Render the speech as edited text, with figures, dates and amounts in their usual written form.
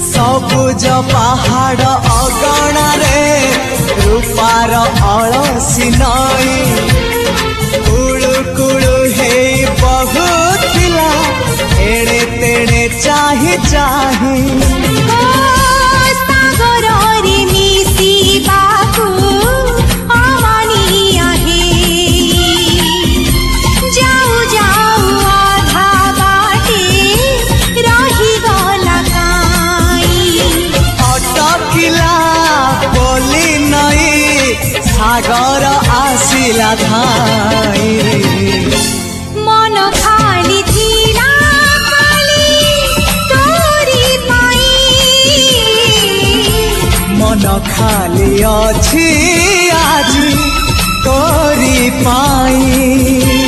सबुज पहाड़ अगणा रे रूपार अलसी नई कुळु कुळु हे बहुथिला एड़े तेड़े चाही चाही सागर आसिला धाई मन खाली थिला खाली तोरी पाई मन खाली अछि आज तोरी पाई।